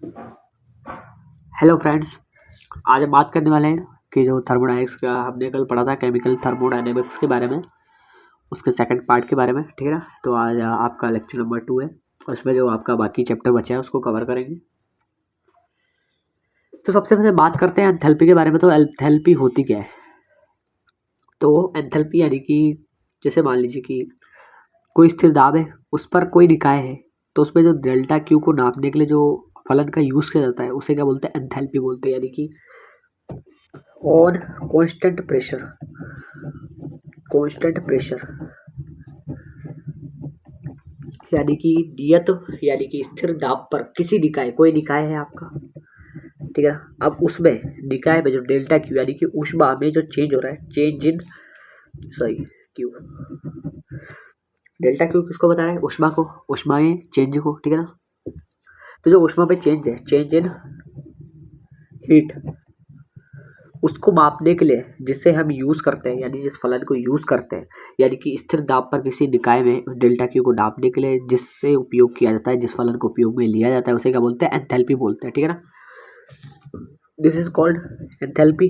Hello friends, आज हम बात करने वाले हैं कि जो थर्मोडायनेमिक्स का हमने कल पढ़ा था केमिकल थर्मोडायनेमिक्स के बारे में, उसके सेकंड पार्ट के बारे में। ठीक है ना। तो आज आपका लेक्चर नंबर 2 है, उसमें जो आपका बाकी चैप्टर बचा है उसको कवर करेंगे। तो सबसे पहले बात करते हैं एंथैल्पी के बारे में। तो एंथैल्पी होती क्या है? तो एंथैल्पी यानी कि जैसे मान लीजिए कि कोई स्थिर दाब है, उस पर कोई निकाय है, तो उसमें जो डेल्टा क्यू को नापने के लिए जो फलन का यूज़ किया जाता है उसे क्या बोलते हैं? एंथैल्पी बोलते हैं। यानी कि on constant pressure, constant pressure यानी कि नियत यानी कि स्थिर दाब पर किसी निकाय, कोई निकाय है आपका, ठीक है। अब उसमें निकाय में जो डेल्टा क्यू यानी कि ऊष्मा में जो चेंज हो रहा है, change in sorry Q, delta Q किसको बता रहा है? ऊष्मा को, ऊष्मा में चेंज को, ठीक है ना। तो जो ऊष्मा पे चेंज है, चेंज इन हीट, उसको मापने के लिए जिससे हम यूज़ करते हैं, यानी जिस फलन को यूज़ करते हैं, यानी कि स्थिर दाब पर किसी निकाय में डेल्टा क्यू को नापने के लिए जिससे उपयोग किया जाता है, जिस फलन को उपयोग में लिया जाता है, उसे क्या बोलते हैं? एंथैल्पी बोलते हैं। ठीक है ना। This is called enthalpy.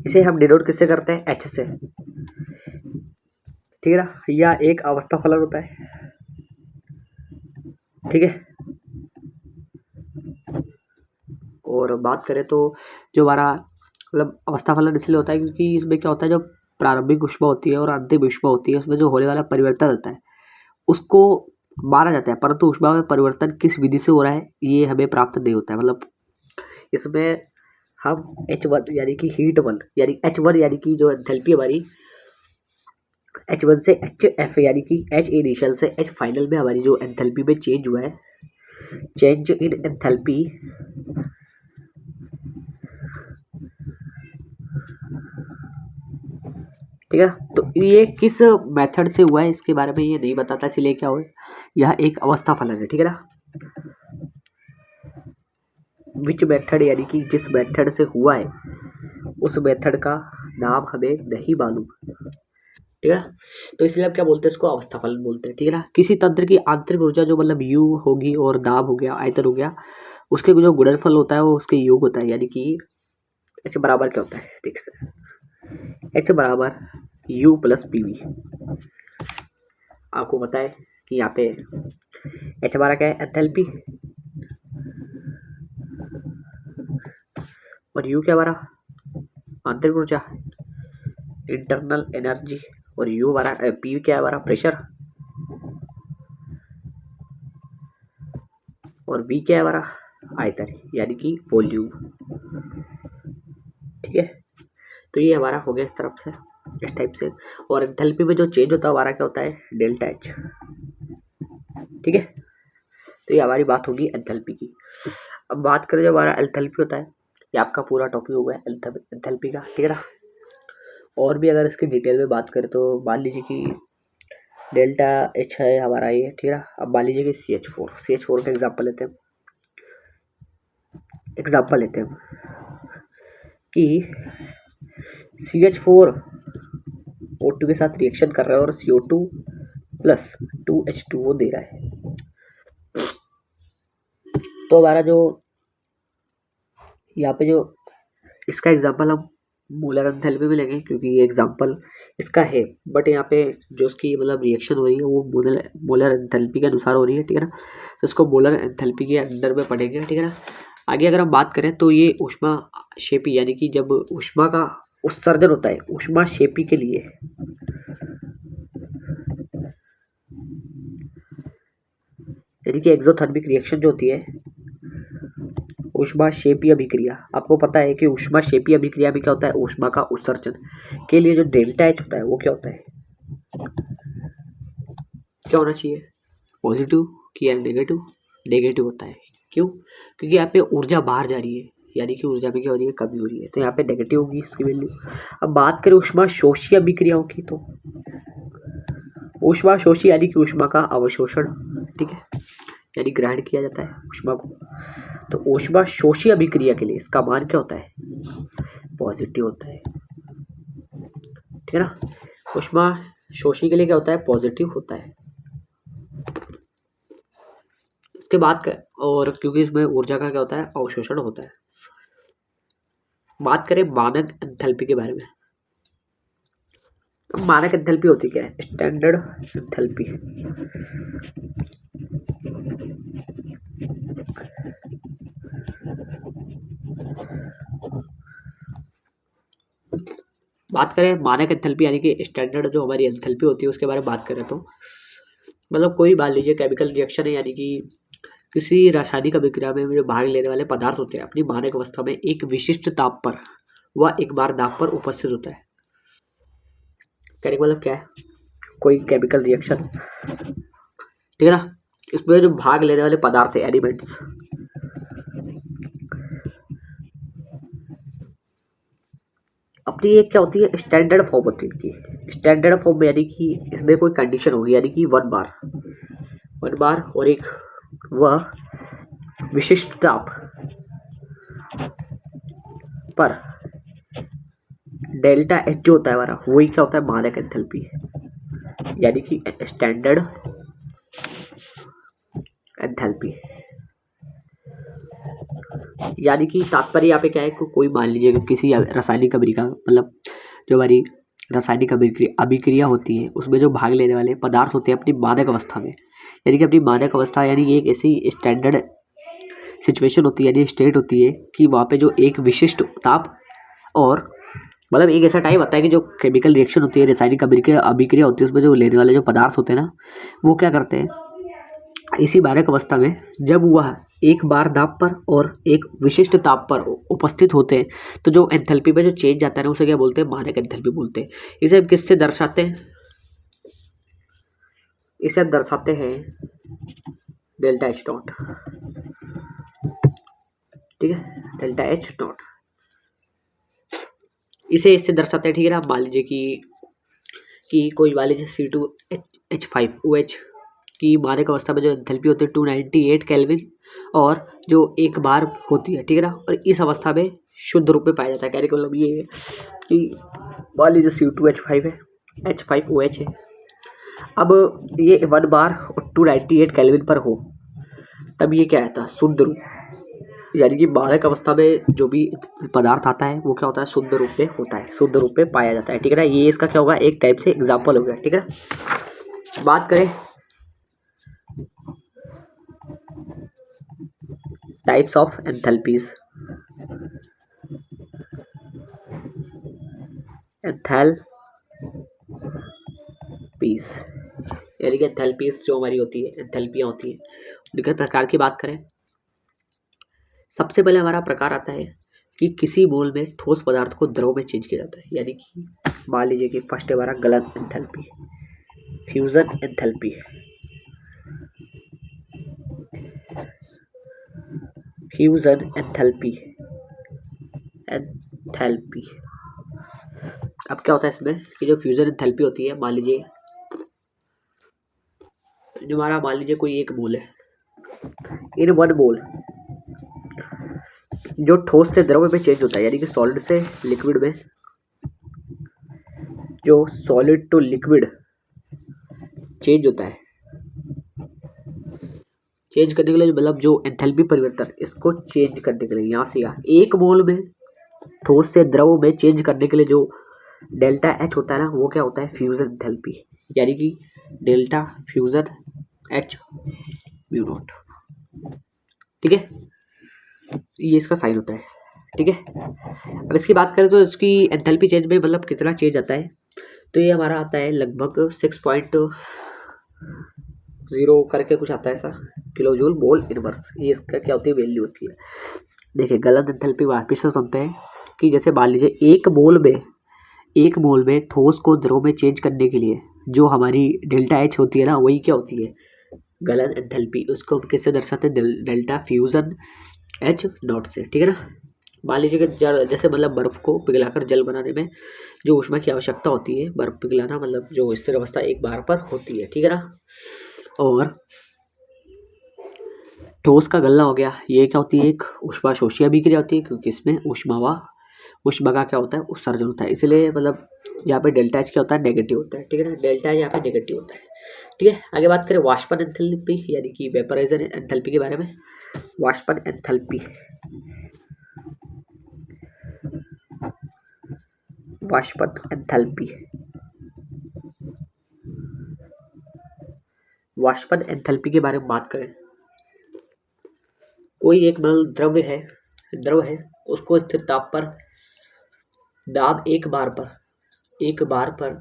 इसे हम डिनोट किससे करते हैं? एच से, ठीक है ना। या एक अवस्था फलन होता है, ठीक है। और बात करें तो जो हमारा मतलब अवस्था फलन इसलिए होता है क्योंकि इसमें क्या होता है, जो प्रारंभिक ऊष्मा होती है और अंतिम ऊष्मा होती है, उसमें जो होने वाला परिवर्तन होता है उसको माना जाता है, परंतु ऊष्मा में परिवर्तन किस विधि से हो रहा है ये हमें प्राप्त नहीं होता है। मतलब इसमें हम H1 यानी कि हीट वन, यानी H1 यानी कि जो एंथैल्पी हमारी H1 से HF यानी कि H इनिशियल से H फाइनल में हमारी जो एंथैल्पी में चेंज हुआ है, चेंज इन एंथैल्पी, ठीक है। तो ये किस मेथड से हुआ है इसके बारे में ये नहीं बताता, इसलिए क्या हुआ, यह एक अवस्था फलन है, ठीक है ना। विच मेथड यानी कि जिस मेथड से हुआ है उस मेथड का नाम हमें नहीं मालूम, ठीक है। तो इसलिए हम क्या बोलते हैं? इसको अवस्था फलन बोलते हैं, ठीक है ना। किसी तंत्र की आंतरिक ऊर्जा जो मतलब यू होगी और दाब हो गया, आयतन हो गया, उसके जो गुणनफल होता है वो उसके योग होता है। यानी कि एच बराबर क्या होता है? ठीक से एच बराबर यू प्लस पी वी। आपको पता है कि यहाँ पे एच हमारा क्या है? एंथैल्पी, और यू क्या हमारा? आंतरिक ऊर्जा, इंटरनल एनर्जी, और यू हमारा पी क्या है? हमारा प्रेशर, और वी क्या है? हमारा आयतन यानी कि वॉल्यूम, ठीक है। तो ये हमारा हो गया इस तरफ से, इस टाइप से। और एंथैल्पी में जो चेंज होता है हमारा क्या होता है? डेल्टा एच, ठीक है। तो ये हमारी बात होगी एंथैल्पी की। अब बात करें जो हमारा एंथैल्पी होता है, ये आपका पूरा टॉपिक हो गया एंथैल्पी का, ठीक है ना। और भी अगर इसकी डिटेल में बात करें तो मान लीजिए कि डेल्टा एच है हमारा ये, ठीक है ना। अब मान लीजिए कि सी एच फोर का एग्जाम्पल लेते हैं कि CH4 O2 के साथ रिएक्शन कर रहा है और CO2 प्लस 2H2O दे रहा है। तो हमारा जो यहाँ पे जो इसका एग्जाम्पल हम मोलर एंथैल्पी में लेंगे क्योंकि ये एग्जाम्पल इसका है, बट यहाँ पे जो उसकी मतलब रिएक्शन हो रही है वो मोलर एंथैल्पी के अनुसार हो रही है, ठीक है ना। तो इसको मोलर एंथैल्पी के अंदर में पढ़ेंगे, ठीक है ना। आगे अगर हम बात करें तो ये ऊष्मा शेपी यानी कि जब ऊष्मा का उत्सर्जन होता है ऊष्मा शेपी के लिए, यानी कि एक्सोथर्मिक रिएक्शन जो होती है ऊष्माक्षेपीय अभिक्रिया, आपको पता है कि ऊष्माक्षेपीय अभिक्रिया में क्या होता है? ऊष्मा का उत्सर्जन के लिए जो डेल्टा एच होता है वो क्या होता है? क्या होना चाहिए? पॉजिटिव कि या नेगेटिव? नेगेटिव होता है। क्यों? क्योंकि यहाँ पे ऊर्जा बाहर जा रही है, यानी कि ऊर्जा में क्या हो रही है? कमी हो रही है, तो यहाँ पे नेगेटिव होगी इसकी वैल्यू। अब बात करें ऊष्मा शोषी अभिक्रियाओं की, तो ऊष्मा शोषी यानी कि ऊष्मा का अवशोषण, ठीक है, यानी ग्रहण किया जाता है ऊष्मा को। तो ऊष्मा शोषी अभिक्रिया के लिए इसका मान क्या होता है? पॉजिटिव होता है, ठीक है ना। ऊष्मा शोषी के लिए क्या होता है? पॉजिटिव होता है। उसके बाद और क्योंकि इसमें ऊर्जा का क्या होता है, अवशोषण होता है। बात करें मानक एंथैल्पी के बारे में। अब मानक एंथैल्पी होती क्या है, स्टैंडर्ड एंथैल्पी। बात करें मानक एंथैल्पी यानी कि स्टैंडर्ड जो हमारी एंथैल्पी होती है उसके बारे में बात करें तो मतलब कोई मान लीजिए केमिकल रिएक्शन है, यानी कि किसी रासायनिक अभिक्रिया में जो भाग लेने वाले पदार्थ होते हैं अपनी मानक अवस्था में एक विशिष्ट ताप पर व एक बार दाब पर उपस्थित होता है। कहने का मतलब क्या है, कोई केमिकल रिएक्शन, ठीक है ना, इसमें जो भाग लेने वाले पदार्थ है एलिमेंट्स, अपनी एक क्या होती है, स्टैंडर्ड फॉर्म होती है इनकी। स्टैंडर्ड फॉर्म में यानी कि इसमें कोई कंडीशन होगी, यानी कि 1 बार और एक वह विशिष्ट ताप पर डेल्टा एच जो होता है हमारा, वही क्या होता है, मानक एंथैल्पी, यानी कि स्टैंडर्ड एंथैल्पी। यानी कि तात्पर्य यहाँ पे क्या है, कोई मान लीजिए कि किसी रासायनिक अभिक्रिया मतलब जो हमारी रासायनिक अभिक्रिया होती है उसमें जो भाग लेने वाले पदार्थ होते हैं अपनी मानक अवस्था में, यानी कि अपनी मानक अवस्था यानी कि एक ऐसी स्टैंडर्ड सिचुएशन होती है, यानी स्टेट होती है कि वहाँ पे जो एक विशिष्ट ताप और मतलब एक ऐसा टाइम आता है कि जो केमिकल रिएक्शन होती है, रासायनिक अभिक्रिया होती है, उसमें जो लेने वाले जो पदार्थ होते हैं ना, वो क्या करते हैं इसी मानक अवस्था में जब वह एक बार दाब पर और एक विशिष्ट ताप पर उपस्थित होते हैं तो जो एंथैल्पी में जो चेंज आता है ना उसे क्या बोलते हैं, मानक एंथैल्पी बोलते हैं। इसे हम किससे दर्शाते हैं, इसे हम दर्शाते हैं डेल्टा एच डॉट, ठीक है, डेल्टा एच डॉट, इसे इससे दर्शाते हैं, ठीक है ना। मान लीजिए कि कोई मान लीजिए C2H5OH की मानक अवस्था में जो एंथैल्पी होती है 298 केल्विन और जो एक बार होती है, ठीक है ना, और इस अवस्था में शुद्ध रूप में पाया जाता है। कहने का मतलब ये है कि मान लीजिए C2H5 है, H5OH है, अब ये 1 बार और 298 केल्विन पर हो तब ये क्या आता है, शुद्ध रूप, यानी कि मानक अवस्था में जो भी पदार्थ आता है वो क्या होता है, शुद्ध रूप में होता है, शुद्ध रूप में पाया जाता है, ठीक है ना। ये इसका क्या होगा, एक टाइप से एग्जाम्पल हो गया, ठीक है ना। बात करें टाइप्स ऑफ एंथैल्पीज। एंथैल्पीज यानी कि एंथैल्पीज जो हमारी होती है, एंथैल्पियाँ होती है, उनके प्रकार की बात करें, सबसे पहले हमारा प्रकार आता है कि किसी मोल में ठोस पदार्थ को द्रव में चेंज किया जाता है, यानी कि मान लीजिए कि फर्स्ट है हमारा गलत enthalpy, fusion enthalpy. Fusion enthalpy, enthalpy अब क्या होता है इसमें कि जो फ्यूजन एंथैल्पी होती है, मान लीजिए जो हमारा मान लीजिए कोई एक मोल है, इन 1 मोल जो ठोस से द्रव में चेंज होता है, यानी कि सॉलिड से लिक्विड में, जो सॉलिड टू लिक्विड चेंज होता है, चेंज करने के लिए मतलब जो एंथैल्पी परिवर्तन, इसको चेंज करने के लिए यहाँ से यहाँ एक मोल में ठोस से द्रव में चेंज करने के लिए जो डेल्टा एच होता है ना, वो क्या होता है, फ्यूजन एंथैल्पी, यानी कि delta fusion H mu naught, ठीक है, ये इसका साइन होता है, ठीक है। अब इसकी बात करें तो इसकी एंथैल्पी चेंज में मतलब कितना चेंज आता है, तो ये हमारा आता है लगभग 6.0 करके कुछ आता है ऐसा, किलो जूल मोल इनवर्स, ये इसका क्या होती है, वैल्यू होती है। देखिए गलत एंथैल्पी वापिस से सुनते हैं कि जैसे मान लीजिए एक मोल में ठोस को द्रव में चेंज करने के लिए जो हमारी डेल्टा एच होती है ना, वही क्या होती है, गलत एंथैल्पी। उसको हम किससे दर्शाते हैं, डेल्टा फ्यूजन एच नॉट से, ठीक है ना। मान लीजिए कि जैसे मतलब बर्फ़ को पिघलाकर जल बनाने में जो ऊष्मा की आवश्यकता होती है, बर्फ़ पिघलाना मतलब जो स्थिर अवस्था एक बार पर होती है, ठीक है ना। और ठोस का गलना हो गया, ये क्या होती है, एक ऊष्माशोषी अभिक्रिया होती है क्योंकि इसमें ऊष्मा व ऊष्मा का क्या होता है, उत्सर्जन होता है। इसलिए मतलब यहाँ पे डेल्टा एच क्या होता है, नेगेटिव होता है, ठीक है ना, डेल्टा एच यहाँ पे नेगेटिव होता है, ठीक है। आगे बात करें वाष्पन एंथैल्पी यानी कि वेपराइजर एंथैल्पी के बारे में। वाष्पन एंथैल्पी, वाष्पन एंथैल्पी, वाष्पन एंथैल्पी के बारे में बात करें, कोई एक नल द्रव है, उसको स्थिर ताप पर दाब एक बार पर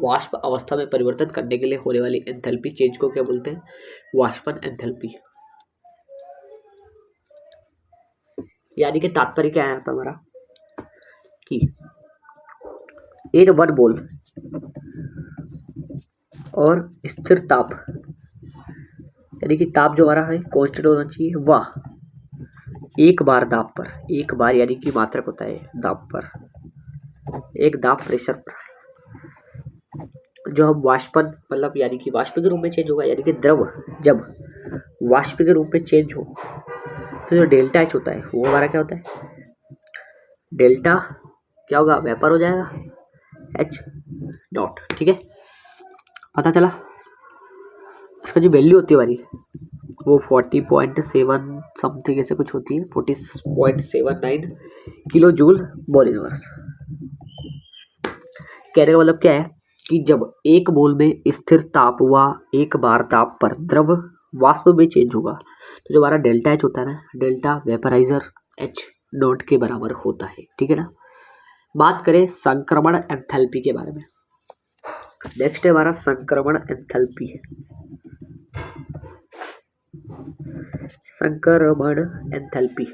वाष्प अवस्था में परिवर्तित करने के लिए होने वाली एंथैल्पी चेंज को क्या बोलते हैं, वाष्पन एंथैल्पी। यानी कि तात्पर्य क्या है यहाँ पर हमारा कि इन वन मोल और स्थिर ताप, यानी कि ताप जो हमारा है कांस्टेंट होना चाहिए, वह एक बार दाब पर, एक बार यानी कि मात्रक होता है दाब पर, एक दाब प्रेशर पर जो हम वाष्पन मतलब यानी कि वाष्प के रूप में चेंज होगा, यानी कि द्रव जब वाष्प के रूप में चेंज हो तो जो डेल्टा एच होता है वो हमारा क्या होता है, डेल्टा क्या होगा, वेपर हो जाएगा एच डॉट, ठीक है। पता चला। इसका जो वैल्यू होती है हमारी वो 40.7 समथिंग ऐसे कुछ होती है, 40.79 किलो जूल मोल इनवर्स। कहने का मतलब क्या है कि जब एक मोल में स्थिर ताप व एक बार ताप पर द्रव वाष्प में चेंज होगा तो जो हमारा डेल्टा एच होता है ना, डेल्टा वेपराइजर एच डॉट के बराबर होता है, ठीक है ना। बात करें संक्रमण एंथैल्पी के बारे में। नेक्स्ट है हमारा संक्रमण एंथैल्पी। संक्रमण एंथैल्पी,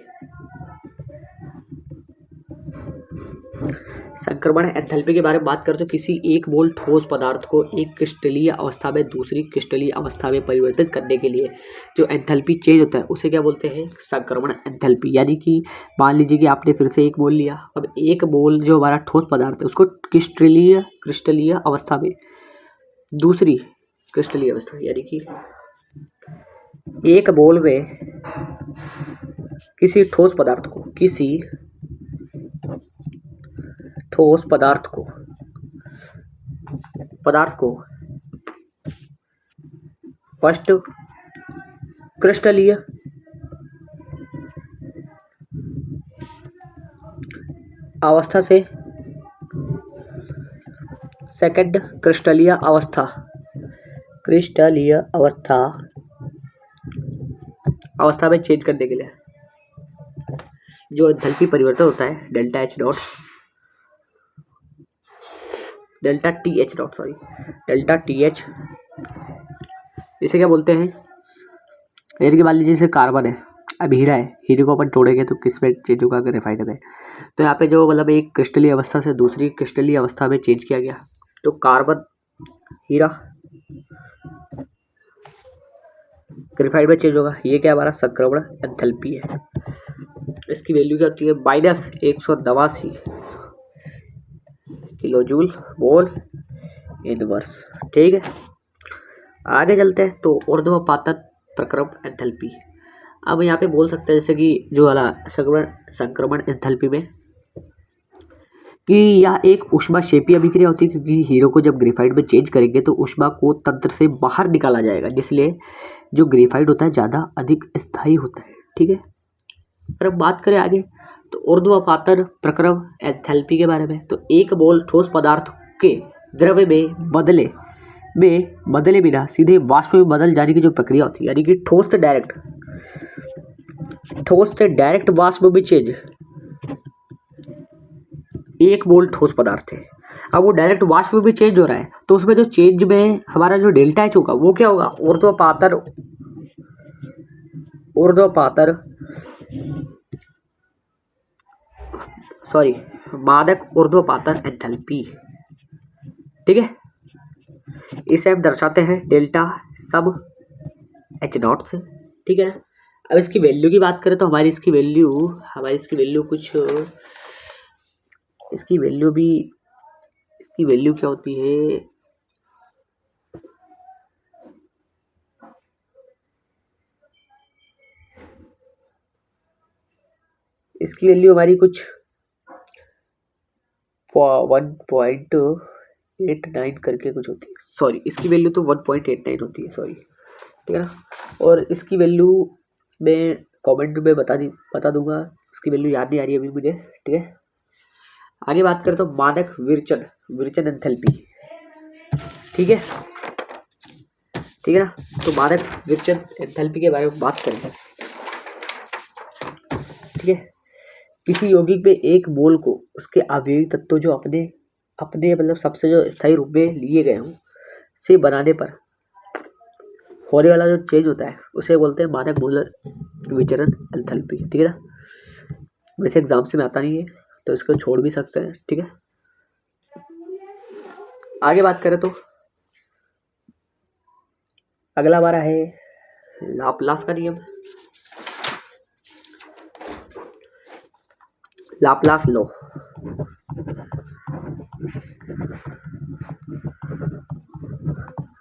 संक्रमण एंथैल्पी के बारे में बात करें तो किसी एक मोल ठोस पदार्थ को एक क्रिस्टलीय अवस्था में दूसरी क्रिस्टलीय अवस्था में परिवर्तित करने के लिए जो एंथैल्पी चेंज होता है उसे क्या बोलते हैं, संक्रमण एंथैल्पी। यानी कि मान लीजिए कि आपने फिर से एक मोल लिया, अब एक मोल जो हमारा ठोस पदार्थ है उसको क्रिस्टलीय अवस्था में दूसरी क्रिस्टलीय अवस्था, यानी कि एक मोल में किसी ठोस पदार्थ को फर्स्ट क्रिस्टलीय अवस्था से सेकंड क्रिस्टलीय अवस्था में चेंज करने के लिए जो एंथैल्पी परिवर्तन होता है डेल्टा टी एच, इसे क्या बोलते हैं, जैसे कि मान लीजिए जैसे कार्बन है, अब हीरा है, हीरे को अपन तोड़ेंगे तो किस में चेंज होगा, ग्रेफाइट में। तो यहाँ पे जो मतलब एक क्रिस्टलीय अवस्था से दूसरी क्रिस्टलीय अवस्था में चेंज किया गया तो कार्बन हीरा ग्रेफाइट में चेंज होगा, ये क्या हमारा संक्रमण एंथैल्पी है। इसकी वैल्यू क्या होती है, -189 किलो जूल मोल इनवर्स, ठीक है। आगे चलते हैं तो ऊर्ध्वपातन प्रक्रम एंथैल्पी। अब यहाँ पे बोल सकते हैं जैसे कि जो वाला संक्रमण एंथैल्पी में कि यह एक ऊष्माक्षेपीय अभिक्रिया होती है, क्योंकि हीरो को जब ग्रेफाइट में चेंज करेंगे तो ऊष्मा को तंत्र से बाहर निकाला जाएगा, जिसलिए जो ग्रेफाइट होता है ज़्यादा अधिक स्थायी होता है, ठीक है। अगर अब बात करें आगे तो ऊर्ध्वपातन प्रक्रम एंथैल्पी के बारे में, तो एक मोल ठोस पदार्थ के द्रव्य में बदले बिना सीधे वाष्प में बदल जाने की जो प्रक्रिया होती है, यानी कि ठोस से डायरेक्ट वाष्प में चेंज, एक मोल ठोस पदार्थ है, अब वो डायरेक्ट वाष्प में भी चेंज हो रहा है तो उसमें जो चेंज में हमारा जो डेल्टा एच होगा वो क्या होगा, मादक ऊर्ध्वपातन एंथैल्पी, ठीक है। इसे हम दर्शाते हैं डेल्टा सब एच नॉट से, ठीक है। अब इसकी वैल्यू की बात करें तो इसकी वैल्यू क्या होती है, इसकी वैल्यू हमारी कुछ 1.89 करके कुछ होती है, सॉरी इसकी वैल्यू तो 1.89 होती है, सॉरी, ठीक है ना। और इसकी वैल्यू मैं कमेंट में बता दूंगा, इसकी वैल्यू याद नहीं आ रही अभी मुझे, ठीक है। आगे बात करें तो मानक विरचन एंथैल्पी, ठीक है, ठीक है ना। तो मानक विरचन एंथैल्पी के बारे में बात करेंगे, ठीक है। किसी यौगिक में एक मोल को उसके अवयवी तत्वों जो अपने अपने मतलब सबसे जो स्थायी रूप में लिए गए हों से बनाने पर होने वाला जो चेंज होता है उसे बोलते हैं मानक मोलर विचरण एंथैल्पी, ठीक है ना। वैसे एग्जाम से में आता नहीं है तो इसको छोड़ भी सकते हैं, ठीक है। आगे बात करें तो अगला हमारा है लाप्लास का नियम, लाप्लास लॉ।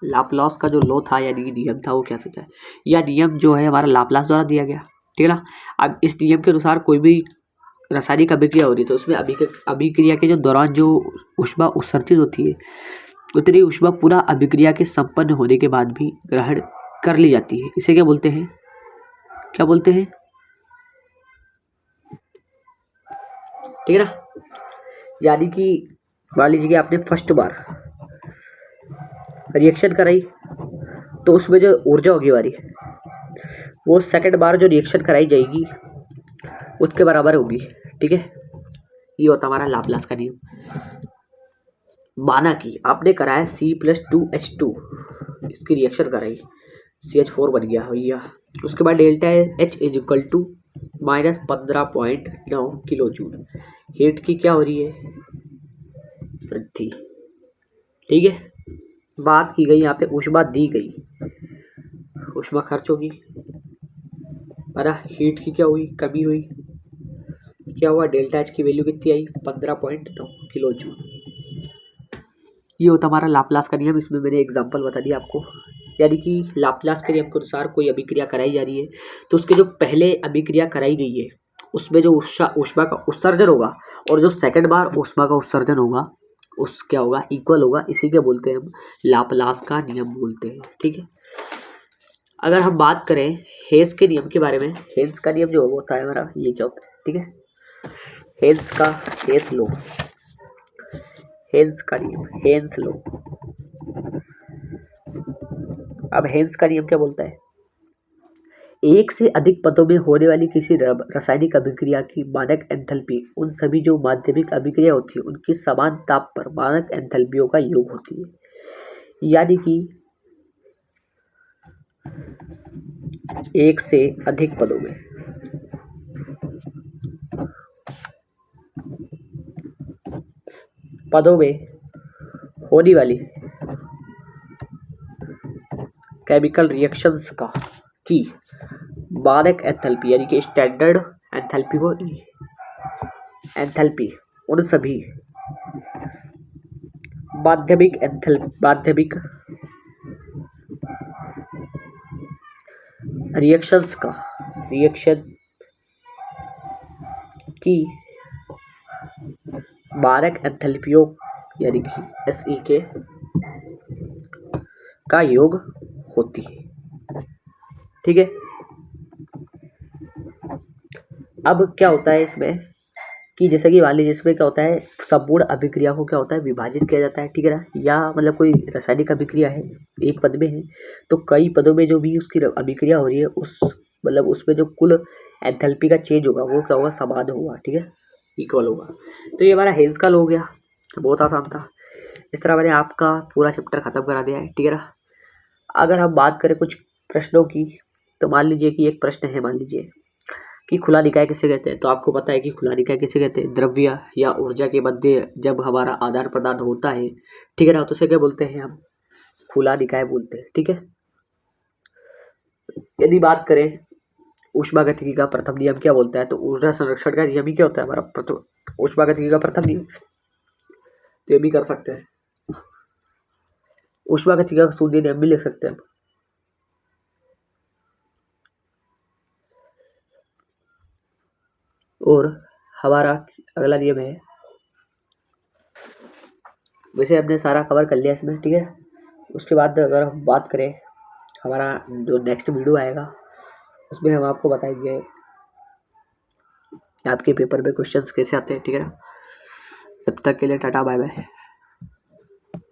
लाप्लास का जो लॉ था यानी कि नियम था वो क्या था, यह नियम जो है हमारा लाप्लास द्वारा दिया गया, ठीक है ना। अब इस नियम के अनुसार कोई भी रासायनिक अभिक्रिया हो रही है तो उसमें अभिक्रिया के जो दौरान जो ऊष्मा उत्सर्जित होती है उतनी ऊष्मा पूरा अभिक्रिया के संपन्न होने के बाद भी ग्रहण कर ली जाती है। इसे क्या बोलते हैं, क्या बोलते हैं, ठीक है ना। यानी कि मान लीजिए कि आपने फर्स्ट बार रिएक्शन कराई तो उसमें जो ऊर्जा होगी हमारी वो सेकंड बार जो रिएक्शन कराई जाएगी उसके बराबर होगी, ठीक है। ये होता हमारा लाप्लास का नियम। माना कि आपने कराया C+2H2, इसकी रिएक्शन कराई, CH4 बन गया भैया। उसके बाद delta H is equal to -15.9 kilo joule. Heat की क्या हो रही है, वृद्धि, ठीक है। बात की गई यहाँ पे ऊष्मा दी गई, ऊष्मा खर्च होगी, अरे हीट की क्या हुई, कमी हुई, क्या हुआ, डेल्टा एच की वैल्यू कितनी आई, 15.9 किलो जूल। ये होता हमारा लाप्लास का नियम। इसमें मैंने एग्जांपल बता दिया आपको, यानी कि लाप्लास के नियम के अनुसार कोई अभिक्रिया कराई जा रही है तो उसके जो पहले अभिक्रिया कराई गई है उसमें जो ऊष्मा का उत्सर्जन होगा और जो सेकंड बार ऊष्मा का उत्सर्जन होगा उस क्या होगा, इक्वल होगा। इसी के बोलते हैं हम लाप्लास का नियम बोलते हैं, ठीक है। अगर हम बात करें हेस के नियम के बारे में, हेस का नियम जो होता है हमारा ये क्या होता है, ठीक है। हेस लो, हेंस का नियम, हेंस लो। अब हेंस का नियम क्या बोलता है, एक से अधिक पदों में होने वाली किसी रासायनिक अभिक्रिया की मानक एंथैल्पी उन सभी जो माध्यमिक अभिक्रिया होती है उनकी समान ताप पर मानक एंथैल्पियों का योग होती है। यानी कि एक से अधिक पदों में होने वाली केमिकल रिएक्शंस का की मानक एंथैल्पी यानी कि स्टैंडर्ड एंथैल्पी को एंथैल्पी उन सभी माध्यमिक रिएक्शंस का रिएक्शन की मानक एंथैल्पियों यानी कि एसई के का योग होती है, ठीक है। अब क्या होता है इसमें कि जैसे कि मान लीजिए इसमें क्या होता है, संपूर्ण अभिक्रिया को क्या होता है, विभाजित किया जाता है, ठीक है ना। या मतलब कोई रासायनिक अभिक्रिया है एक पद में है तो कई पदों में जो भी उसकी अभिक्रिया हो रही है उस मतलब उसमें जो कुल एंथैल्पी का चेंज होगा वो क्या होगा, समान होगा, ठीक है, इक्वल होगा। तो ये हमारा हेल्स का लॉ हो गया, बहुत आसान था। इस तरह मैंने आपका पूरा चैप्टर खत्म करा दिया है, ठीक है ना। अगर हम बात करें कुछ प्रश्नों की तो मान लीजिए कि एक प्रश्न है, मान लीजिए कि खुला निकाय किसे कहते हैं। तो आपको पता है कि खुला निकाय किसे कहते हैं, द्रव्य या ऊर्जा के मध्य जब हमारा आदान प्रदान होता है, ठीक है ना, तो उसे क्या बोलते हैं हम, खुला निकाय बोलते हैं, ठीक है। यदि बात करें ऊष्मागतिकी का प्रथम नियम क्या बोलता है, तो ऊर्जा संरक्षण का नियम ही क्या होता है हमारा, ऊष्मागतिकी का प्रथम नियम। तो ये भी कर सकते हैं, ऊष्मागतिकी का शून्य नियम भी लिख सकते हैं। और हमारा अगला नियम है वैसे हमने सारा कवर कर लिया इसमें, ठीक है। उसके बाद अगर हम बात करें, हमारा जो नेक्स्ट वीडियो आएगा उसमें हम आपको बताएंगे कि आपके पेपर में क्वेश्चंस कैसे आते हैं, ठीक है ना। तब तक के लिए टाटा बाय बाय।